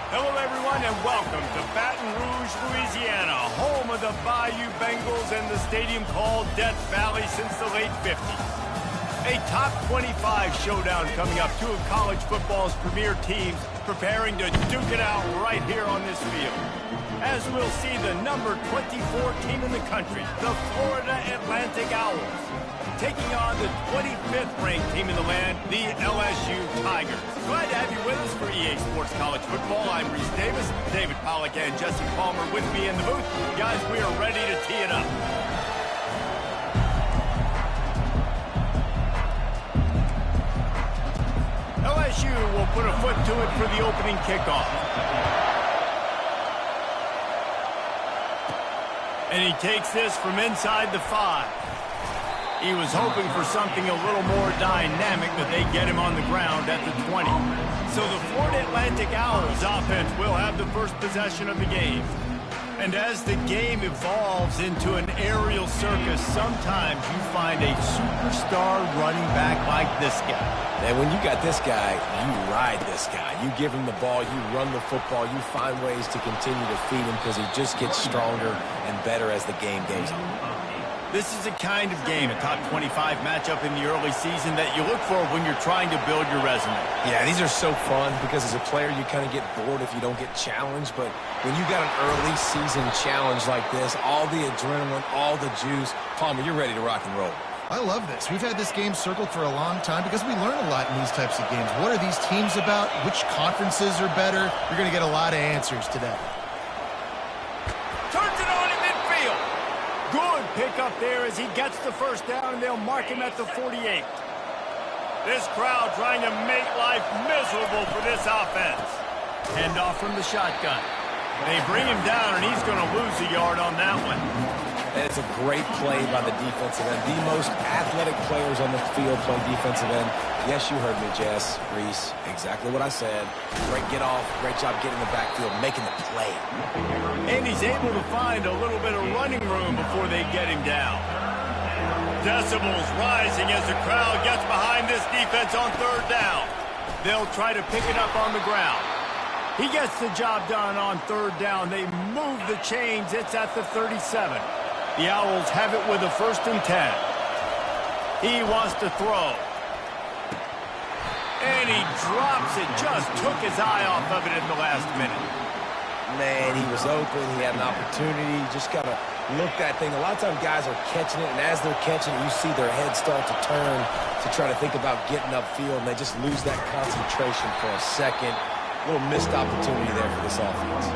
Hello, everyone, and welcome to Baton Rouge, Louisiana, home of the Bayou Bengals and the stadium called Death Valley since the late 50s. A top 25 showdown coming up, two of college football's premier teams preparing to duke it out right here on this field. As we'll see the number 24 team in the country, the Florida Atlantic Owls, taking on the 25th ranked team in the land, the LSU Tigers. Glad to have you with us for EA Sports College Football. I'm Reese Davis, David Pollack and Jesse Palmer with me in the booth. Guys, we are ready to tee it up. LSU will put a foot to it for the opening kickoff. And he takes this from inside the 5. He was hoping for something a little more dynamic, but they get him on the ground at the 20. So the Florida Atlantic Owls offense will have the first possession of the game. And as the game evolves into an aerial circus, sometimes you find a superstar running back like this guy. And when you got this guy, you ride this guy. You give him the ball, you run the football, you find ways to continue to feed him because he just gets stronger and better as the game goes on. This is a kind of game, a top 25 matchup in the early season that you look for when you're trying to build your resume. Yeah, these are so fun because as a player you kind of get bored if you don't get challenged, but when you got an early season challenge like this, all the adrenaline, all the juice, Palmer, you're ready to rock and roll. I love this. We've had this game circled for a long time because we learn a lot in these types of games. What are these teams about? Which conferences are better? You're going to get a lot of answers today. Turns it on in midfield. Good pick up there as he gets the first down, and they'll mark him at the 48. This crowd trying to make life miserable for this offense. Hand off from the shotgun. They bring him down, and he's going to lose a yard on that one. And it's a great play by the defensive end. The most athletic players on the field play defensive end. Yes, you heard me, Jess, Reese. Exactly what I said. Great get off. Great job getting the backfield, making the play. And he's able to find a little bit of running room before they get him down. Decibels rising as the crowd gets behind this defense on third down. They'll try to pick it up on the ground. He gets the job done on third down. They move the chains. It's at the 37. The Owls have it with a 1st and 10. He wants to throw. And he drops it. Just took his eye off of it in the last minute. Man, he was open. He had an opportunity. Just got to look that thing. A lot of times guys are catching it, and as they're catching it, you see their head start to turn to try to think about getting upfield, and they just lose that concentration for a second. A little missed opportunity there for this offense.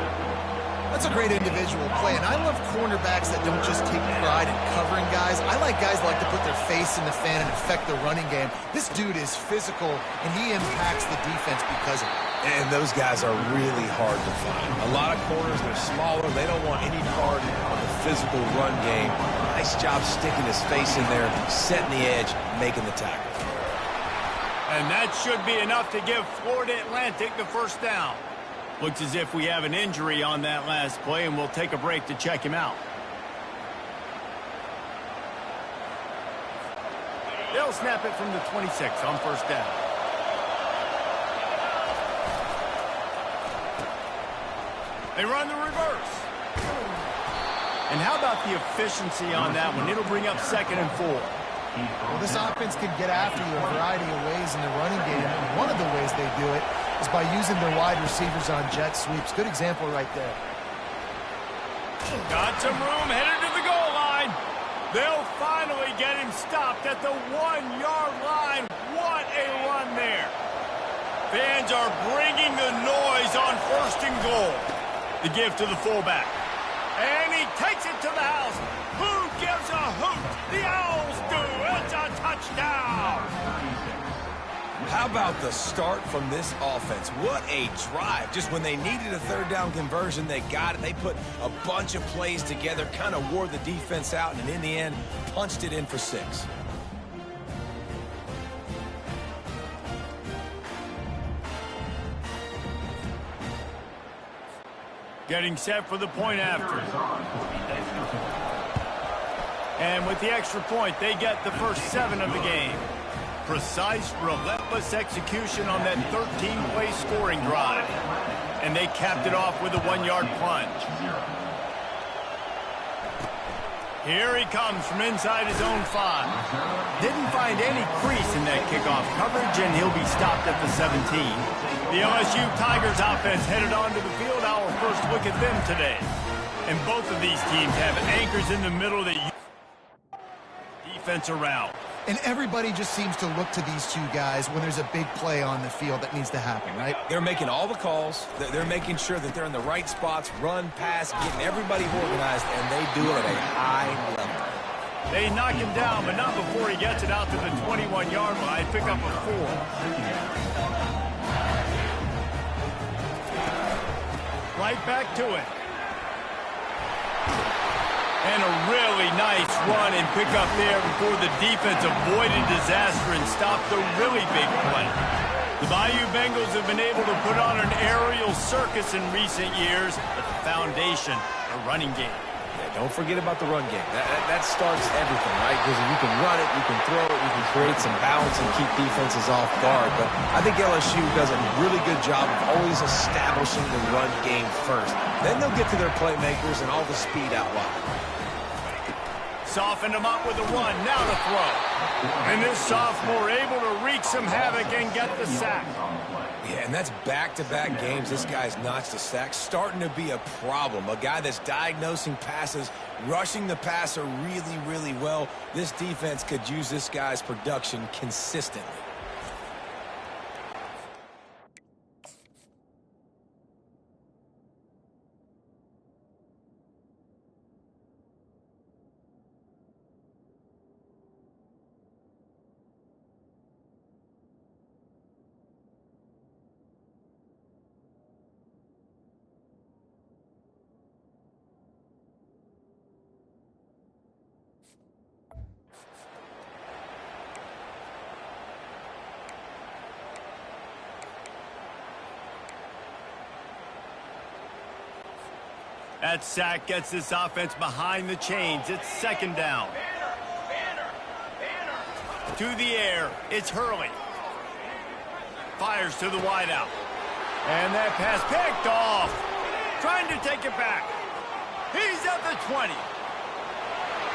That's a great individual play, and I love cornerbacks that don't just take pride in covering guys. I like guys that like to put their face in the fan and affect the running game. This dude is physical, and he impacts the defense because of it. And those guys are really hard to find. A lot of corners, they're smaller. They don't want any part of the physical run game. Nice job sticking his face in there, setting the edge, making the tackle. And that should be enough to give Florida Atlantic the first down. Looks as if we have an injury on that last play, and we'll take a break to check him out. They'll snap it from the 26 on first down. They run the reverse. And how about the efficiency on that one? It'll bring up 2nd and 4. Well, this offense can get after you a variety of ways in the running game, and one of the ways they do it is by using their wide receivers on jet sweeps. Good example right there. Got some room, headed to the goal line. They'll finally get him stopped at the 1-yard line. What a run there. Fans are bringing the noise on 1st and goal. The give to the fullback. And he takes it to the house. Who gives a hoot? The Owls do. It's a touchdown. How about the start from this offense? What a drive. Just when they needed a 3rd down conversion, they got it. They put a bunch of plays together, kind of wore the defense out, and in the end, punched it in for 6. Getting set for the point after. And with the extra point, they get the first 7 of the game. Precise, relentless execution on that 13-play scoring drive. And they capped it off with a 1-yard plunge. Here he comes from inside his own 5. Didn't find any crease in that kickoff coverage, and he'll be stopped at the 17. The LSU Tigers offense headed onto the field. Our first look at them today. And both of these teams have anchors in the middle that defense around. And everybody just seems to look to these two guys when there's a big play on the field that needs to happen, right? They're making all the calls. They're making sure that they're in the right spots, run, pass, getting everybody organized, and they do it at a high level. They knock him down, but not before he gets it out to the 21-yard line. Pick up a 4. Right back to it. And a really nice run and pick up there before the defense avoided disaster and stopped the really big play. The Bayou Bengals have been able to put on an aerial circus in recent years, but the foundation, a running game. Yeah, don't forget about the run game. That starts everything, right? Because if you can run it, you can throw it, you can create some balance and keep defenses off guard. But I think LSU does a really good job of always establishing the run game first. Then they'll get to their playmakers and all the speed out wide. Softened him up with a run, now to throw. And this sophomore able to wreak some havoc and get the sack. Yeah, and that's back-to-back games. This guy's notched a sack, starting to be a problem. A guy that's diagnosing passes, rushing the passer really, really well. This defense could use this guy's production consistently. That sack gets this offense behind the chains. It's second down. To the air, it's Hurley. Fires to the wideout. And that pass picked off. Trying to take it back. He's at the 20.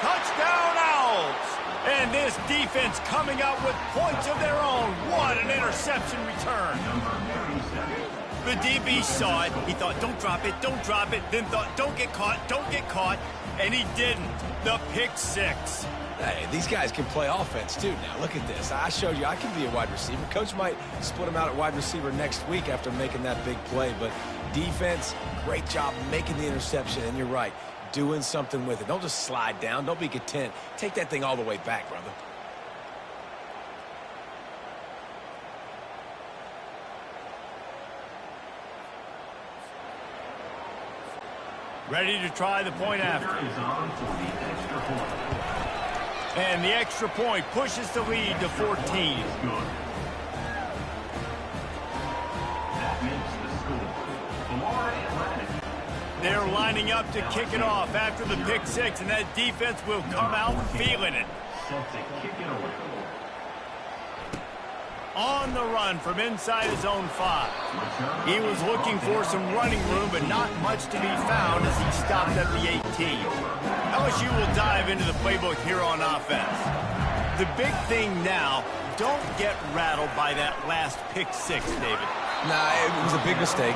Touchdown Owls. And this defense coming out with points of their own. What an interception return. The DB saw it. He thought, don't drop it, then thought, don't get caught, and he didn't. The pick 6. Hey, these guys can play offense, too. Now, look at this. I showed you I can be a wide receiver. Coach might split him out at wide receiver next week after making that big play, but defense, great job making the interception, and you're right, doing something with it. Don't just slide down. Don't be content. Take that thing all the way back, brother. Ready to try the point after. And the extra point pushes the lead to 14. They're lining up to kick it off after the pick 6, and that defense will come out feeling it. On the run from inside his own 5. He was looking for some running room, but not much to be found as he stopped at the 18. LSU will dive into the playbook here on offense. The big thing now, don't get rattled by that last pick 6, David. Nah, it was a big mistake.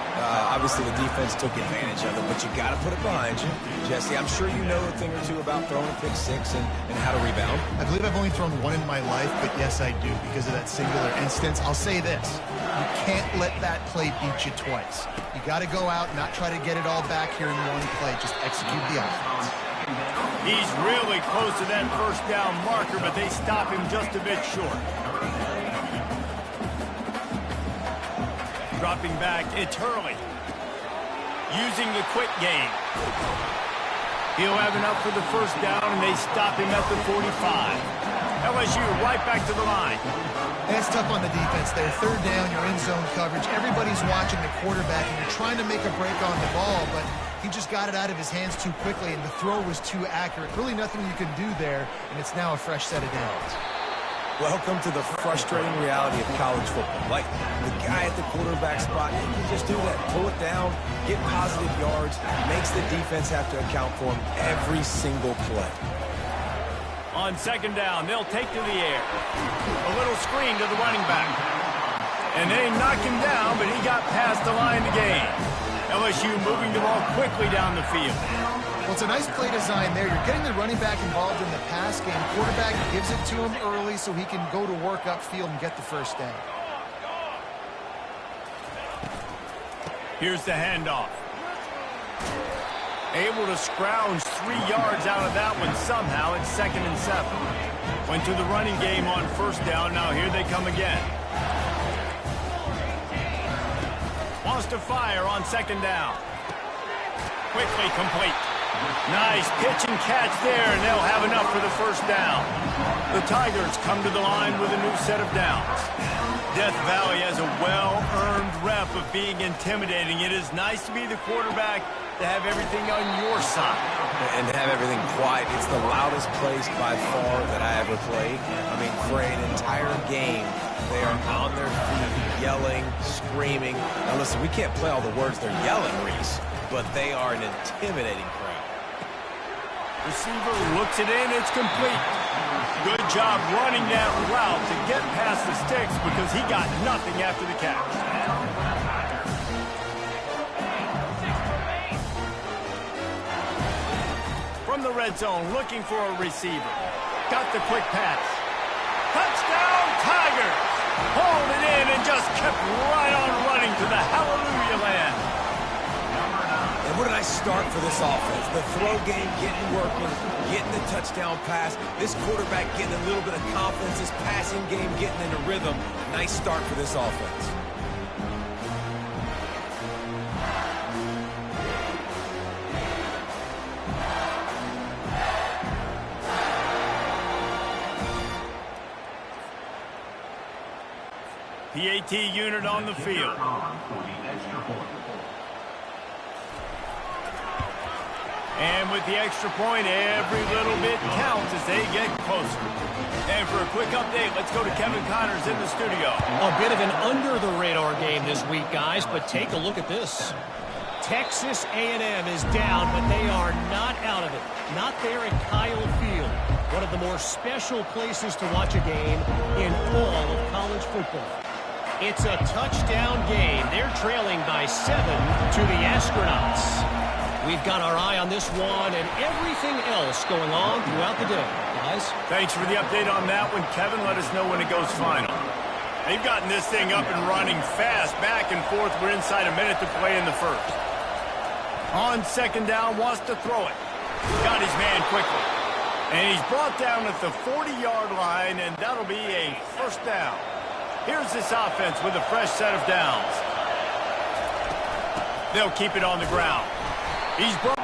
Obviously, the defense took advantage of it, but you got to put it behind you. Jesse, I'm sure you know a thing or two about throwing a pick 6 and how to rebound. I believe I've only thrown one in my life, but yes, I do because of that singular instance. I'll say this. You can't let that play beat you twice. You got to go out, not try to get it all back here in one play. Just execute the offense. He's really close to that first down marker, but they stop him just a bit short. Dropping back, it's Hurley. Using the quick game. He'll have enough for the first down, and they stop him at the 45. LSU right back to the line. And it's tough on the defense there. Third down, you're in zone coverage. Everybody's watching the quarterback, and you're trying to make a break on the ball, but he just got it out of his hands too quickly, and the throw was too accurate. Really nothing you can do there, and it's now a fresh set of downs. Welcome to the frustrating reality of college football. Like, the guy at the quarterback spot, he can just do that. Pull it down, get positive yards, makes the defense have to account for him every single play. On second down, they'll take to the air. A little screen to the running back. And they knocked him down, but he got past the line to gain. LSU moving the ball quickly down the field. Well, it's a nice play design there. You're getting the running back involved in the pass game. Quarterback gives it to him early so he can go to work upfield and get the first down. Here's the handoff. Able to scrounge 3 yards out of that one somehow. It's 2nd and 7. Went to the running game on first down. Now here they come again. Wants to fire on second down. Quickly complete. Nice pitch and catch there, and they'll have enough for the first down. The Tigers come to the line with a new set of downs. Death Valley has a well-earned rep of being intimidating. It is nice to be the quarterback, to have everything on your side. And to have everything quiet. It's the loudest place by far that I ever played. I mean, for an entire game, they are on their feet, yelling, screaming. Now listen, we can't play all the words they're yelling, Reese, but they are an intimidating crowd. Receiver looks it in, it's complete. Good job running that route to get past the sticks because he got nothing after the catch. From the red zone, looking for a receiver. Got the quick pass. Touchdown, Tigers! Hauled it in and just kept right on running to the hallelujah land. And what a nice start for this offense. The throw game getting working, getting the touchdown pass. This quarterback getting a little bit of confidence. This passing game getting into rhythm. Nice start for this offense. PAT unit on the field. And with the extra point, every little bit counts as they get closer. And for a quick update, let's go to Kevin Connors in the studio. A bit of an under-the-radar game this week, guys, but take a look at this. Texas A&M is down, but they are not out of it. Not there at Kyle Field, one of the more special places to watch a game in all of college football. It's a touchdown game. They're trailing by 7 to the Astronauts. We've got our eye on this one and everything else going on throughout the day. Guys? Thanks for the update on that one, Kevin. Let us know when it goes final. They've gotten this thing up and running fast, back and forth. We're inside a minute to play in the first. On second down, wants to throw it. Got his man quickly. And he's brought down at the 40-yard line, and that'll be a first down. Here's this offense with a fresh set of downs. They'll keep it on the ground. He's brought.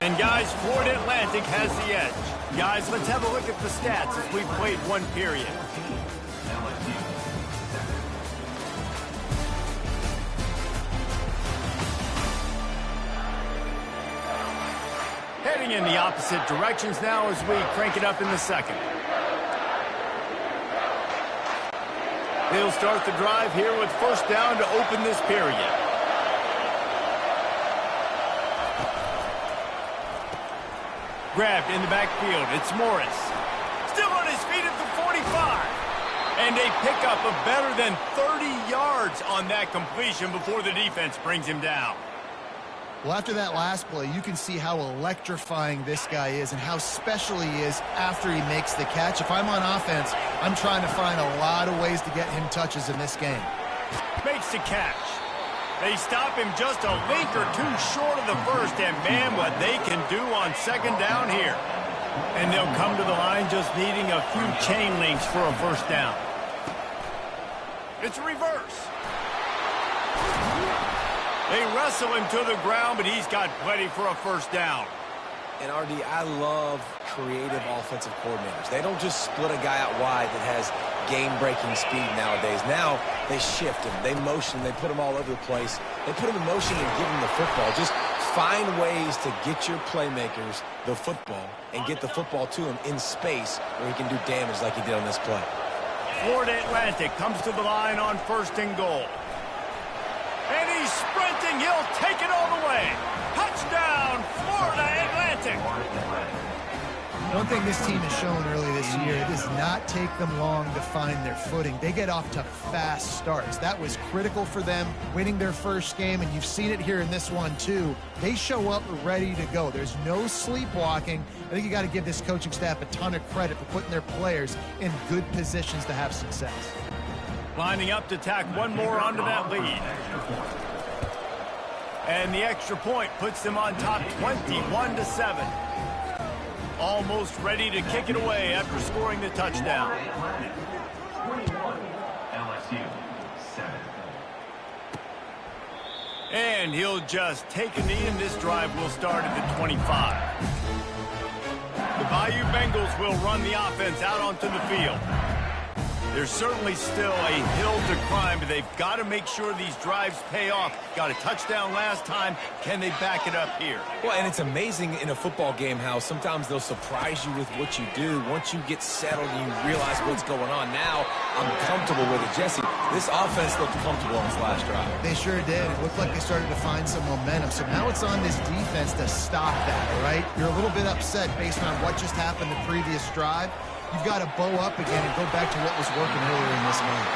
And guys, Florida Atlantic has the edge. Guys, let's have a look at the stats as we've played one period. Heading in the opposite directions now as we crank it up in the second. They'll start the drive here with first down to open this period. Grabbed in the backfield. It's Morris. Still on his feet at the 45. And they pick up a better than 30 yards on that completion before the defense brings him down. Well, after that last play, you can see how electrifying this guy is and how special he is after he makes the catch. If I'm on offense, I'm trying to find a lot of ways to get him touches in this game. Makes the catch. They stop him just a link or two short of the first, and man, what they can do on second down here. And they'll come to the line just needing a few chain links for a first down. It's a reverse. They wrestle him to the ground, but he's got plenty for a first down. And, RD, I love creative offensive coordinators. They don't just split a guy out wide that has game-breaking speed nowadays. Now they shift him, they motion, they put him all over the place. They put him in motion and give him the football. Just find ways to get your playmakers the football and get the football to him in space where he can do damage like he did on this play. Florida Atlantic comes to the line on 1st and goal. And he's sprinting. He'll take it all the way. Touchdown, Florida Atlantic. One thing this team has shown early this year, it does not take them long to find their footing. They get off to fast starts. That was critical for them, winning their first game, and you've seen it here in this one too. They show up ready to go. There's no sleepwalking. I think you got to give this coaching staff a ton of credit for putting their players in good positions to have success. Lining up to tack one more onto that lead. And the extra point puts them on top 21-7. Almost ready to kick it away after scoring the touchdown. LSU 7. And he'll just take a knee, and this drive will start at the 25. The Bayou Bengals will run the offense out onto the field. There's certainly still a hill to climb, but they've got to make sure these drives pay off. Got a touchdown last time. Can they back it up here? Well, and it's amazing in a football game how sometimes they'll surprise you with what you do. Once you get settled and you realize what's going on, now I'm comfortable with it. Jesse, this offense looked comfortable on this last drive. They sure did. It looked like they started to find some momentum. So now it's on this defense to stop that, all right? You're a little bit upset based on what just happened the previous drive. You've got to bow up again and go back to what was working earlier in this game.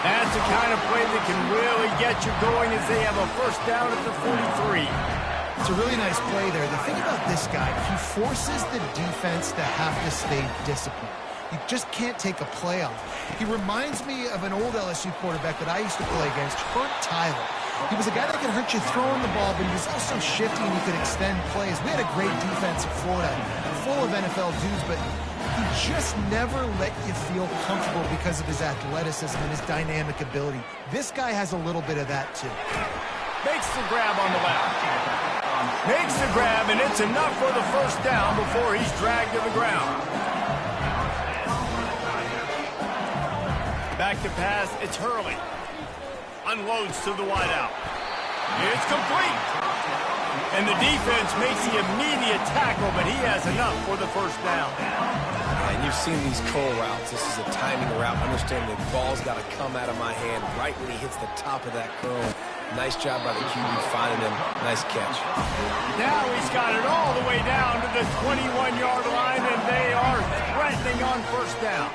That's the kind of play that can really get you going as they have a first down at the 43. It's a really nice play there. The thing about this guy, he forces the defense to have to stay disciplined. You just can't take a play off. He reminds me of an old LSU quarterback that I used to play against, Kurt Tyler. He was a guy that could hurt you throwing the ball, but he was also shifty and he could extend plays. We had a great defense in Florida, full of NFL dudes, but he just never let you feel comfortable because of his athleticism and his dynamic ability. This guy has a little bit of that too. Makes the grab on the left. Makes the grab, and it's enough for the first down before he's dragged to the ground. Back to pass, it's Hurley. Unloads to the wideout. It's complete. And the defense makes the immediate tackle, but he has enough for the first down. And you've seen these curl routes. This is a timing route. Understand the ball's got to come out of my hand right when he hits the top of that curl. Nice job by the QB finding him. Nice catch. Now he's got it all the way down to the 21-yard line, and they are threatening on first down.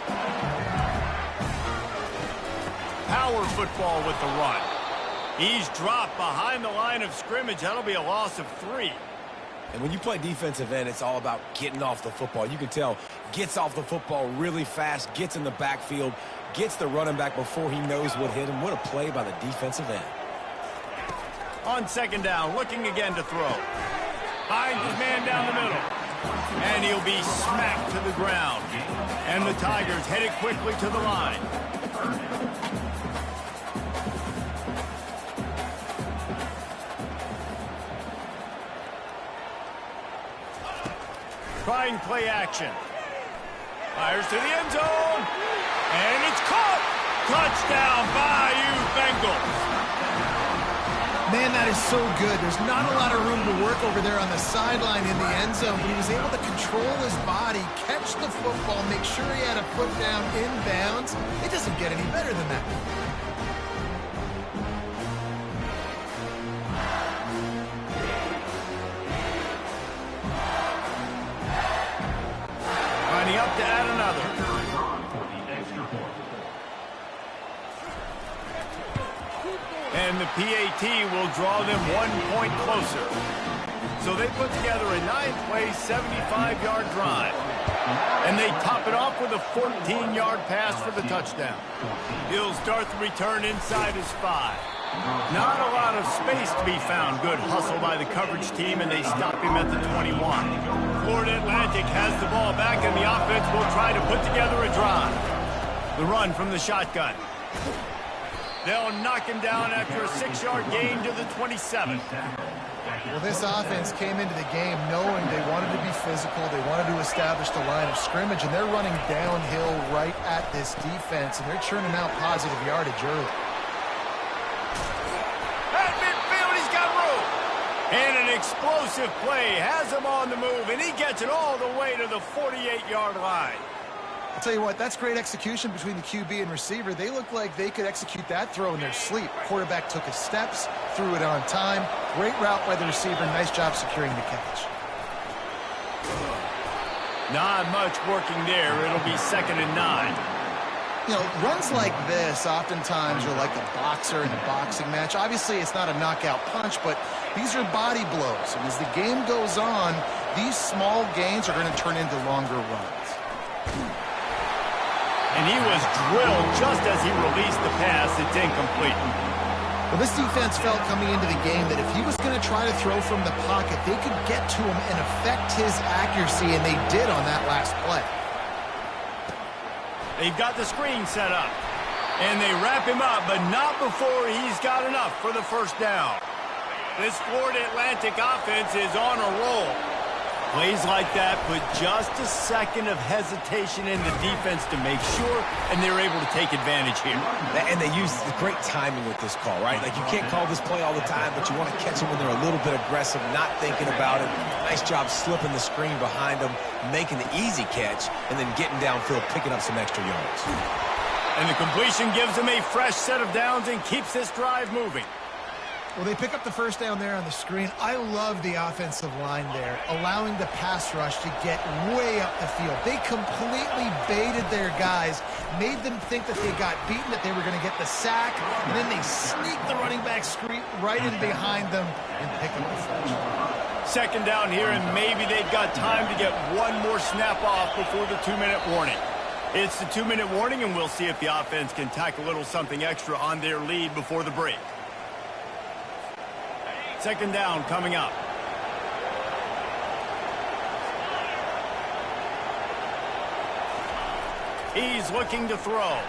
Power football with the run. He's dropped behind the line of scrimmage. That'll be a loss of 3. And when you play defensive end, it's all about getting off the football. You can tell, gets off the football really fast, gets in the backfield, gets the running back before he knows what hit him. What a play by the defensive end. On second down, looking again to throw. Finds his man down the middle. And he'll be smacked to the ground. And the Tigers headed quickly to the line. Trying play action. Fires to the end zone. And it's caught. Touchdown, Bayou Bengals. Man, that is so good. There's not a lot of room to work over there on the sideline in the end zone, but he was able to control his body, catch the football, make sure he had a foot down inbounds. It doesn't get any better than that. Lining up to add another. And the PAT will draw them 1 point closer. So they put together a 9-play, 75-yard drive. And they top it off with a 14-yard pass for the touchdown. He'll start the return inside his 5. Not a lot of space to be found. Good hustle by the coverage team, and they stop him at the 21. Florida Atlantic has the ball back, and the offense will try to put together a drive. The run from the shotgun. They'll knock him down after a 6-yard gain to the 27. Well, this offense came into the game knowing they wanted to be physical, they wanted to establish the line of scrimmage, and they're running downhill right at this defense, and they're churning out positive yardage early. At midfield, he's got room. And an explosive play, has him on the move, and he gets it all the way to the 48-yard line. I'll tell you what, that's great execution between the QB and receiver. They look like they could execute that throw in their sleep. Quarterback took his steps, threw it on time. Great route by the receiver. Nice job securing the catch. Not much working there. It'll be 2nd and 9. You know, runs like this oftentimes are like a boxer in a boxing match. Obviously, it's not a knockout punch, but these are body blows. And as the game goes on, these small gains are going to turn into longer runs. And he was drilled just as he released the pass. It's incomplete. Well, this defense felt coming into the game that if he was going to try to throw from the pocket, they could get to him and affect his accuracy, and they did on that last play. They've got the screen set up. And they wrap him up, but not before he's got enough for the first down. This Florida Atlantic offense is on a roll. Plays like that put just a second of hesitation in the defense to make sure, and they're able to take advantage here. And they use the great timing with this call, right? Like, you can't call this play all the time, but you want to catch them when they're a little bit aggressive, not thinking about it. Nice job slipping the screen behind them, making the easy catch, and then getting downfield, picking up some extra yards. And the completion gives them a fresh set of downs and keeps this drive moving. Well, they pick up the first down there on the screen. I love the offensive line there, allowing the pass rush to get way up the field. They completely baited their guys, made them think that they got beaten, that they were going to get the sack, and then they sneak the running back screen right in behind them and pick up the first. 2nd down here, and maybe they've got time to get one more snap off before the 2-minute warning. It's the 2-minute warning, and we'll see if the offense can tack a little something extra on their lead before the break. 2nd down coming up. He's looking to throw.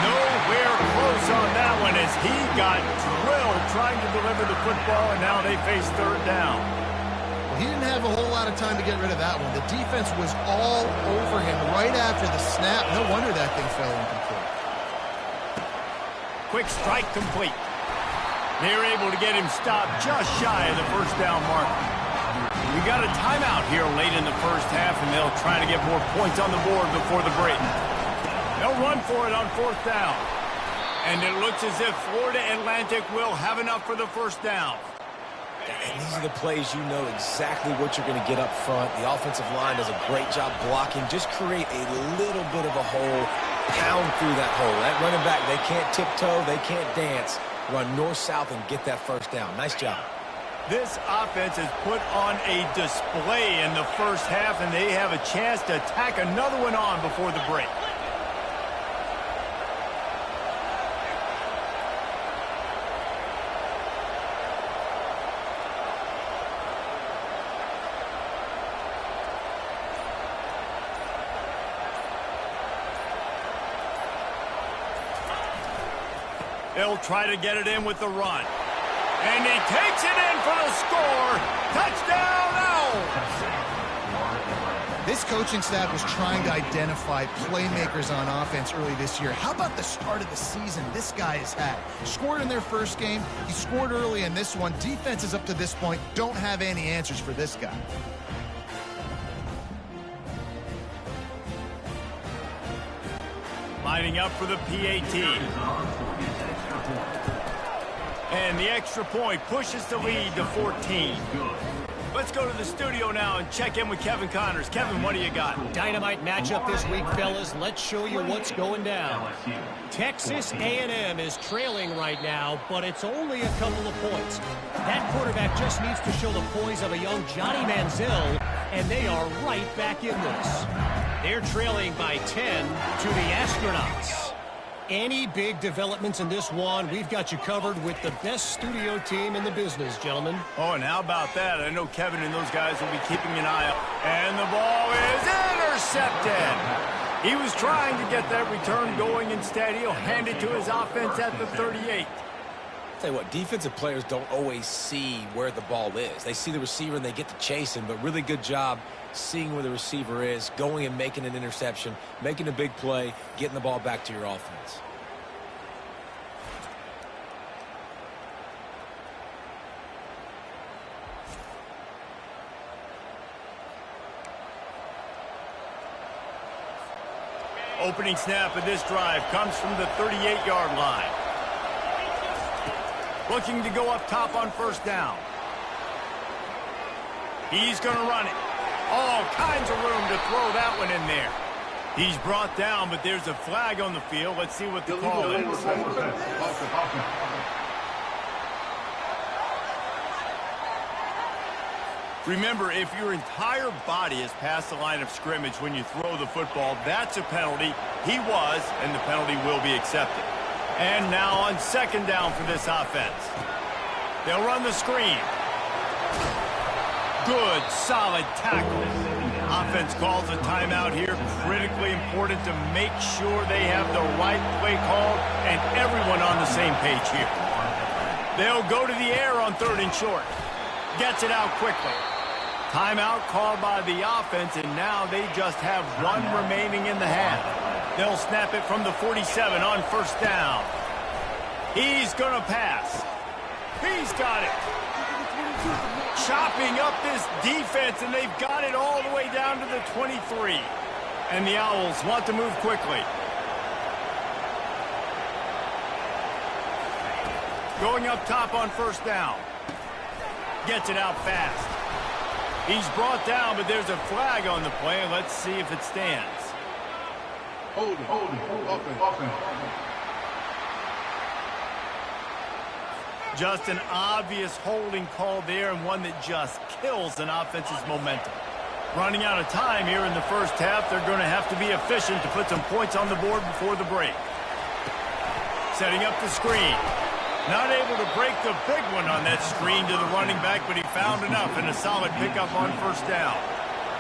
Nowhere close on that one as he got drilled trying to deliver the football, and now they face 3rd down. Well, he didn't have a whole lot of time to get rid of that one. The defense was all over him right after the snap. No wonder that thing fell incomplete. Quick strike complete. They're able to get him stopped just shy of the 1st down mark. We got a timeout here late in the 1st half, and they'll try to get more points on the board before the break. They'll run for it on 4th down. And it looks as if Florida Atlantic will have enough for the 1st down. And these are the plays you know exactly what you're going to get up front. The offensive line does a great job blocking. Just create a little bit of a hole, pound through that hole. That running back, they can't tiptoe, they can't dance. Run north-south and get that 1st down. Nice job. This offense has put on a display in the 1st half, and they have a chance to tack another one on before the break. They'll try to get it in with the run. And he takes it in for the score. Touchdown, Owls! This coaching staff was trying to identify playmakers on offense early this year. How about the start of the season this guy has had? Scored in their 1st game. He scored early in this one. Defenses up to this point don't have any answers for this guy. Lining up for the PAT. And the extra point pushes the lead to 14. Let's go to the studio now and check in with Kevin Connors. Kevin, what do you got? Dynamite matchup this week, fellas. Let's show you what's going down. Texas A&M is trailing right now, but it's only a couple of points. That quarterback just needs to show the poise of a young Johnny Manziel, and they are right back in this. They're trailing by 10 to the Astronauts. Any big developments in this one, we've got you covered with the best studio team in the business, gentlemen. Oh, and how about that? I know Kevin and those guys will be keeping an eye out. And the ball is intercepted. He was trying to get that return going. Instead, he'll hand it to his offense at the 38. Tell you what, defensive players don't always see where the ball is. They see the receiver and they get to chase him, but really good job seeing where the receiver is, going and making an interception, making a big play, getting the ball back to your offense. Opening snap of this drive comes from the 38-yard line. Looking to go up top on first down. He's going to run it. All kinds of room to throw that one in there. He's brought down, but there's a flag on the field. Let's see what the call is. Remember, if your entire body is past the line of scrimmage when you throw the football, that's a penalty. He was, and the penalty will be accepted. And now on second down for this offense. They'll run the screen. Good, solid tackle. Offense calls a timeout here. Critically important to make sure they have the right play called and everyone on the same page here. They'll go to the air on 3rd and short. Gets it out quickly. Timeout called by the offense, and now they just have one remaining in the half. They'll snap it from the 47 on first down. He's going to pass. He's got it. Chopping up this defense, and they've got it all the way down to the 23. And the Owls want to move quickly. Going up top on first down. Gets it out fast. He's brought down, but there's a flag on the play. Let's see if it stands. Hold it. Open. Just an obvious holding call there, and one that just kills an offense's momentum. Running out of time here in the first half, they're going to have to be efficient to put some points on the board before the break. Setting up the screen. Not able to break the big one on that screen to the running back, but he found enough and a solid pickup on first down.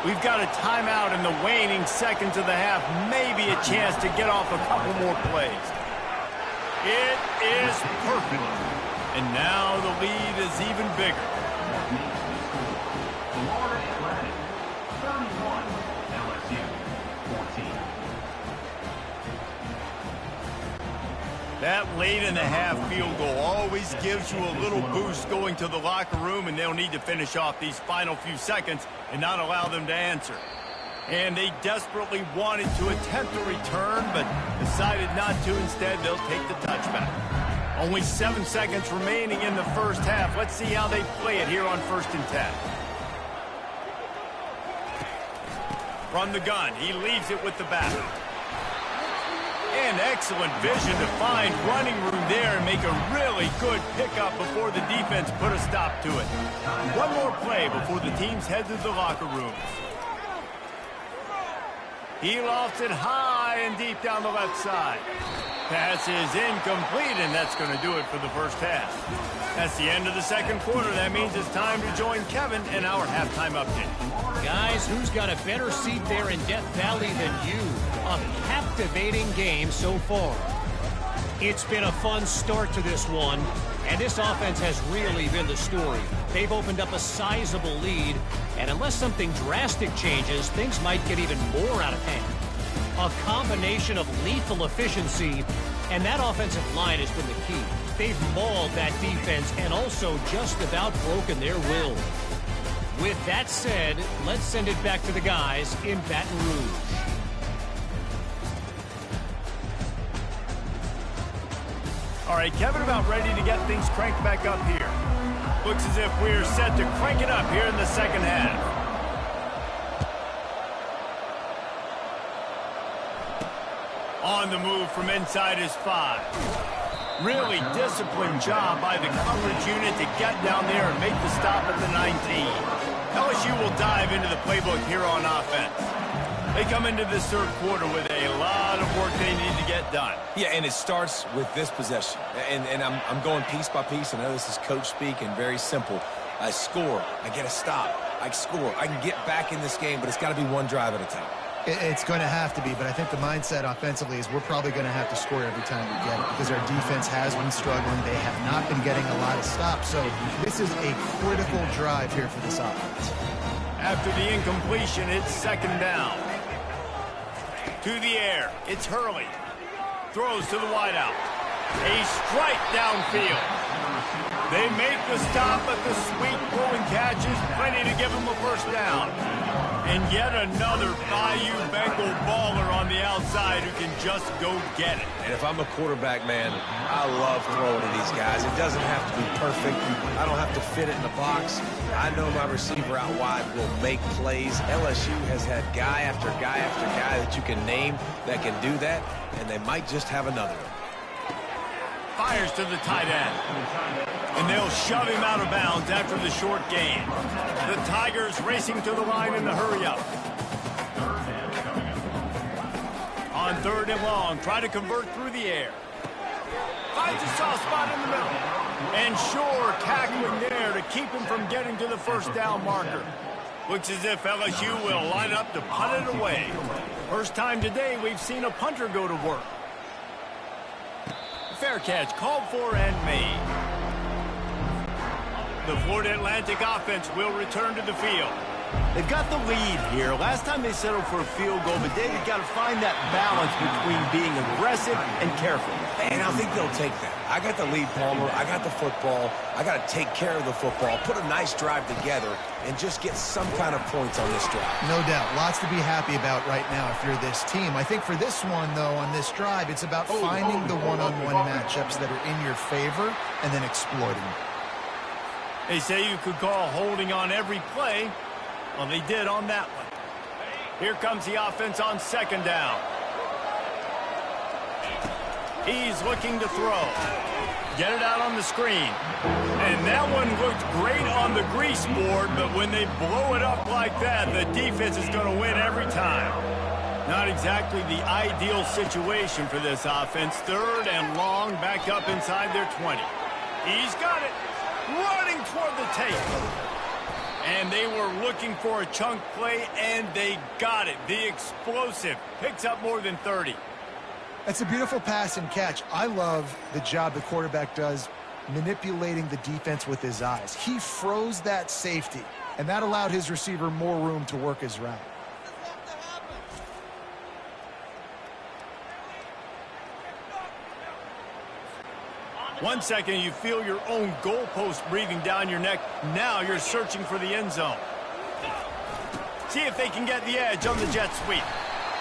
We've got a timeout in the waning seconds of the half. Maybe a chance to get off a couple more plays. It is perfect. And now the lead is even bigger. Florida Atlantic, 31, LSU, 14. That late in the half field goal always gives you a little boost going to the locker room, and they'll need to finish off these final few seconds and not allow them to answer. And they desperately wanted to attempt a return, but decided not to. Instead, they'll take the touchback. Only 7 seconds remaining in the first half. Let's see how they play it here on 1st and 10. From the gun, he leaves it with the back. And excellent vision to find running room there and make a really good pickup before the defense put a stop to it. One more play before the teams head to the locker rooms. He lofts it high and deep down the left side. Pass is incomplete, and that's going to do it for the first half. That's the end of the second quarter. That means it's time to join Kevin in our halftime update. Guys, who's got a better seat there in Death Valley than you? A captivating game so far. It's been a fun start to this one, and this offense has really been the story. They've opened up a sizable lead, and unless something drastic changes, things might get even more out of hand. A combination of lethal efficiency, and that offensive line has been the key. They've mauled that defense and also just about broken their will. With that said, let's send it back to the guys in Baton Rouge. All right, Kevin, about ready to get things cranked back up here. Looks as if we're set to crank it up here in the second half. On the move from inside his 5. Really disciplined job by the coverage unit to get down there and make the stop at the 19. LSU will dive into the playbook here on offense. They come into this third quarter with a lot of work they need to get done. Yeah, and it starts with this possession. And I'm going piece by piece. I know this is coach speak and very simple. I score. I get a stop. I score. I can get back in this game, but it's got to be one drive at a time. It's going to have to be, but I think the mindset offensively is we're probably going to have to score every time we get it because our defense has been struggling. They have not been getting a lot of stops, so this is a critical drive here for this offense. After the incompletion, it's second down. To the air, it's Hurley. Throws to the wideout. A strike downfield. They make the stop, but the sweet throwing catch is plenty to give them a first down. And yet another Bayou Bengal baller on the outside who can just go get it. And if I'm a quarterback, man, I love throwing to these guys. It doesn't have to be perfect. I don't have to fit it in the box. I know my receiver out wide will make plays. LSU has had guy after guy after guy that you can name that can do that, and they might just have another one. Fires to the tight end. And they'll shove him out of bounds after the short gain. The Tigers racing to the line in the hurry-up. On 3rd and long, try to convert through the air. Finds a soft spot in the middle. And sure, tackling there to keep him from getting to the first down marker. Looks as if LSU will line up to punt it away. First time today we've seen a punter go to work. Fair catch called for and made. The Florida Atlantic offense will return to the field. They've got the lead here. Last time they settled for a field goal, but they've got to find that balance between being aggressive and careful. And I think they'll take that. I got the lead, Palmer. I got the football. I got to take care of the football, put a nice drive together, and just get some kind of points on this drive. No doubt. Lots to be happy about right now if you're this team. I think for this one, though, on this drive, it's about finding the one-on-one matchups that are in your favor and then exploiting them. They say you could call holding on every play. Well, they did on that one. Here comes the offense on 2nd down. He's looking to throw. Get it out on the screen. And that one looked great on the grease board, but when they blow it up like that, the defense is going to win every time. Not exactly the ideal situation for this offense. 3rd and long, back up inside their 20. He's got it. Running toward the tape. And they were looking for a chunk play, and they got it. The explosive picks up more than 30. That's a beautiful pass and catch. I love the job the quarterback does manipulating the defense with his eyes. He froze that safety, and that allowed his receiver more room to work his route. One second, you feel your own goalpost breathing down your neck. Now you're searching for the end zone. See if they can get the edge on the jet sweep.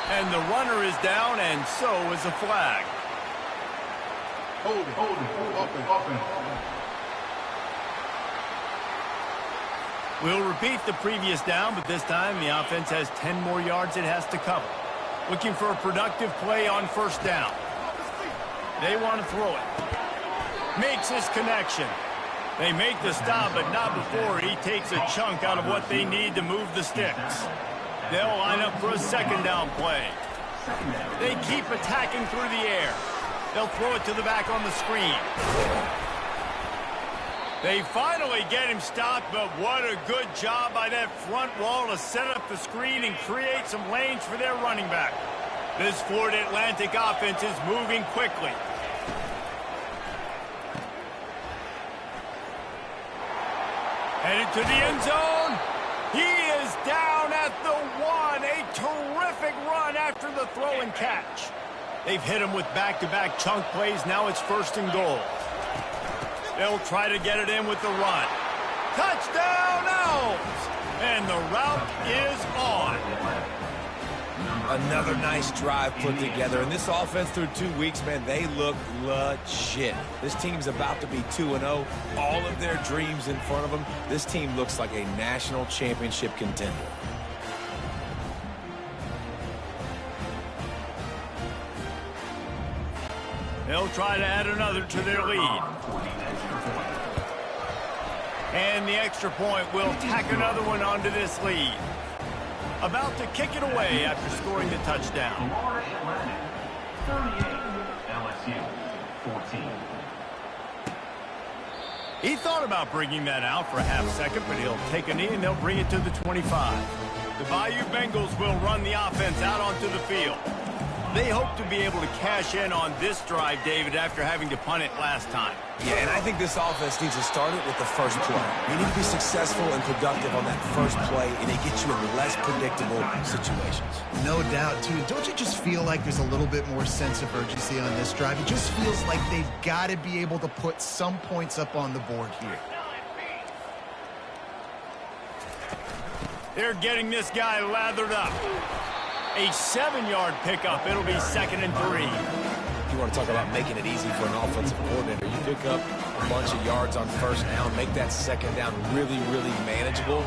And the runner is down, and so is a flag. Hold it, open. We'll repeat the previous down, but this time the offense has 10 more yards it has to cover. Looking for a productive play on 1st down. They want to throw it. Makes his connection. They make the stop, but not before he takes a chunk out of what they need to move the sticks. They'll line up for a 2nd down play. They keep attacking through the air. They'll throw it to the back on the screen. They finally get him stopped, but what a good job by that front wall to set up the screen and create some lanes for their running back. This Florida Atlantic offense is moving quickly. Headed to the end zone. He is down at the 1. A terrific run after the throw and catch. They've hit him with back-to-back chunk plays. Now it's 1st and goal. They'll try to get it in with the run. Touchdown, Elms! And the route is on. Another nice drive put together. And this offense through 2 weeks, man, they look legit. This team's about to be 2-0. All of their dreams in front of them. This team looks like a national championship contender. They'll try to add another to their lead. And the extra point will tack another one onto this lead. About to kick it away after scoring the touchdown. Florida Atlantic, 38. LSU, 14. He thought about bringing that out for a half second, but he'll take a knee and they'll bring it to the 25. The Bayou Bengals will run the offense out onto the field. They hope to be able to cash in on this drive, David, after having to punt it last time. Yeah, and I think this offense needs to start it with the first play. You need to be successful and productive on that first play, and it gets you in less predictable situations. No doubt, too. Don't you just feel like there's a little bit more sense of urgency on this drive? It just feels like they've got to be able to put some points up on the board here. They're getting this guy lathered up. A 7-yard pickup. It'll be 2nd and 3. You want to talk about making it easy for an offensive coordinator. You pick up a bunch of yards on first down, make that second down really, really manageable.